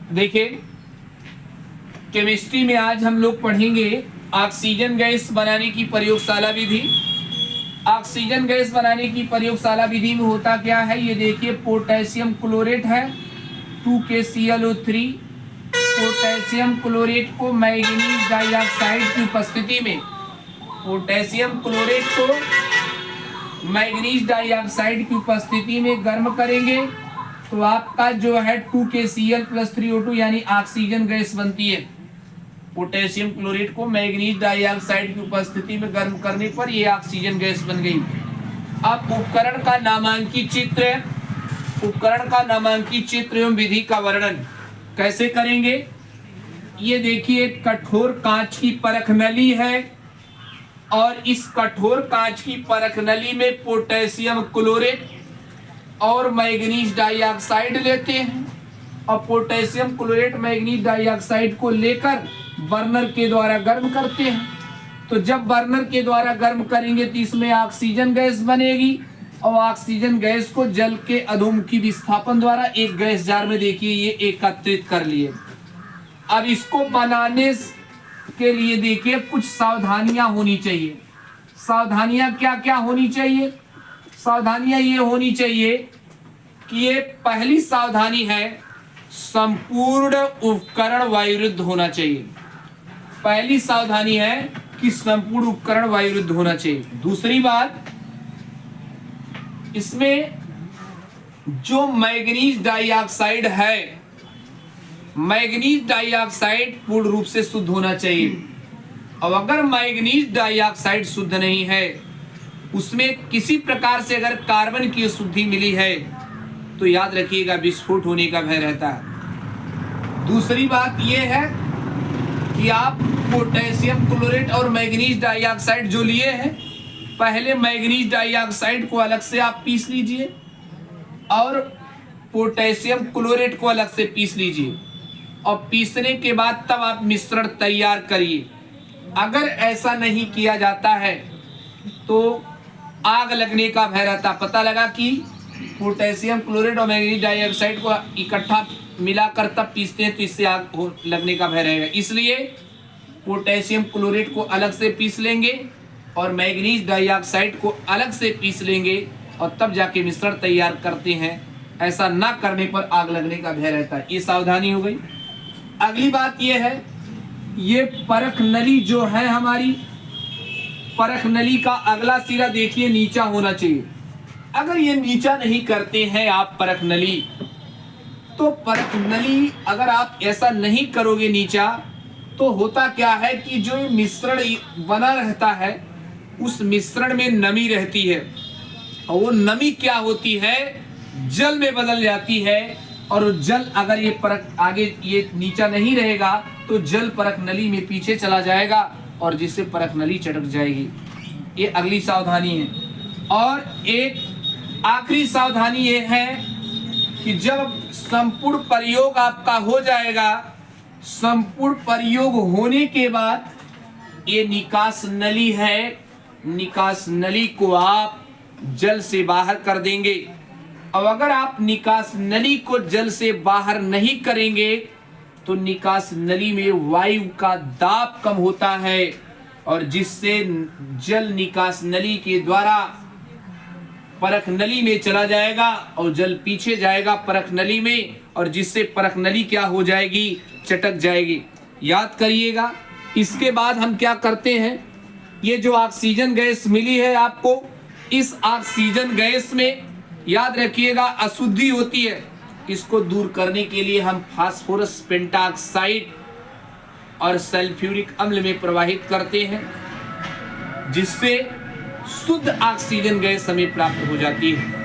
देखिए, केमिस्ट्री में आज हम लोग पढ़ेंगे ऑक्सीजन गैस बनाने की प्रयोगशाला विधि। ऑक्सीजन गैस बनाने की प्रयोगशाला विधि में होता क्या है, ये देखिए, पोटेशियम क्लोरेट है 2KClO3। पोटेशियम क्लोरेट को मैंगनीज डाइऑक्साइड की उपस्थिति में, पोटेशियम क्लोरेट को मैंगनीज डाइऑक्साइड की उपस्थिति में गर्म करेंगे तो आपका जो है 2KCl+3O2 यानी ऑक्सीजन गैस बनती है। पोटेशियम क्लोरेट को मैंगनीज डाइऑक्साइड की उपस्थिति में गर्म करने पर यह ऑक्सीजन गैस बन गई। अब उपकरण का नामांकित चित्र, उपकरण का नामांकित चित्र एवं विधि का वर्णन कैसे करेंगे। ये देखिए, कठोर कांच की परख नली है और इस कठोर कांच की परख नली में पोटेशियम क्लोरेट और मैंगनीज डाइऑक्साइड लेते हैं और पोटेशियम क्लोरेट मैंगनीज डाइऑक्साइड को लेकर बर्नर के द्वारा गर्म करते हैं। तो जब बर्नर के द्वारा गर्म करेंगे तो इसमें ऑक्सीजन गैस बनेगी और ऑक्सीजन गैस को जल के अधोमुखी विस्थापन द्वारा एक गैस जार में देखिए ये एकत्रित कर लिए। अब इसको बनाने के लिए देखिए कुछ सावधानियां होनी चाहिए। सावधानियां क्या क्या होनी चाहिए? सावधानियां ये होनी चाहिए कि ये पहली सावधानी है, संपूर्ण उपकरण वायुरुद्ध होना चाहिए। पहली सावधानी है कि संपूर्ण उपकरण वायुरुद्ध होना चाहिए। दूसरी बात, इसमें जो मैंगनीज डाइऑक्साइड है, मैंगनीज डाइऑक्साइड पूर्ण रूप से शुद्ध होना चाहिए। अब अगर मैंगनीज डाइऑक्साइड शुद्ध नहीं है, उसमें किसी प्रकार से अगर कार्बन की अशुद्धि मिली है तो याद रखिएगा विस्फोट होने का भय रहता है। दूसरी बात यह है कि आप पोटेशियम क्लोरेट और मैंगनीज डाइऑक्साइड जो लिए हैं, पहले मैंगनीज डाइऑक्साइड को अलग से आप पीस लीजिए और पोटेशियम क्लोरेट को अलग से पीस लीजिए और पीसने के बाद तब आप मिश्रण तैयार करिए। अगर ऐसा नहीं किया जाता है तो आग लगने का भय रहता। पता लगा कि पोटेशियम क्लोरेट और मैंगनीज डाइऑक्साइड को इकट्ठा मिलाकर तब पीसते हैं तो इससे आग लगने का भय रहेगा। इसलिए पोटेशियम क्लोरेट को अलग से पीस लेंगे और मैंगनीज डाइऑक्साइड को अलग से पीस लेंगे और तब जाके मिश्रण तैयार करते हैं। ऐसा ना करने पर आग लगने का भय रहता है। ये सावधानी हो गई। अगली बात ये है, ये परख नली जो है हमारी, परख नली का अगला सिरा देखिए नीचा होना चाहिए। अगर ये नीचा नहीं करते हैं आप परख नली, तो परख नली अगर आप ऐसा नहीं करोगे नीचा, तो होता क्या है कि जो मिश्रण बना रहता है उस मिश्रण में नमी रहती है और वो नमी क्या होती है, जल में बदल जाती है। और जल अगर ये परख आगे ये नीचा नहीं रहेगा तो जल परख नली में पीछे चला जाएगा और जिससे परख नली चटक जाएगी। ये अगली सावधानी है। और एक आखिरी सावधानी ये है कि जब संपूर्ण प्रयोग आपका हो जाएगा, संपूर्ण प्रयोग होने के बाद ये निकास नली है, निकास नली को आप जल से बाहर कर देंगे। अब अगर आप निकास नली को जल से बाहर नहीं करेंगे तो निकास नली में वायु का दाब कम होता है और जिससे जल निकास नली के द्वारा परख नली में चला जाएगा और जल पीछे जाएगा परख नली में और जिससे परख नली क्या हो जाएगी, चटक जाएगी। याद करिएगा। इसके बाद हम क्या करते हैं, ये जो ऑक्सीजन गैस मिली है आपको, इस ऑक्सीजन गैस में याद रखिएगा अशुद्धि होती है। इसको दूर करने के लिए हम फास्फोरस पेंटाऑक्साइड और सल्फ्यूरिक अम्ल में प्रवाहित करते हैं जिससे शुद्ध ऑक्सीजन गैस हमें प्राप्त हो जाती है।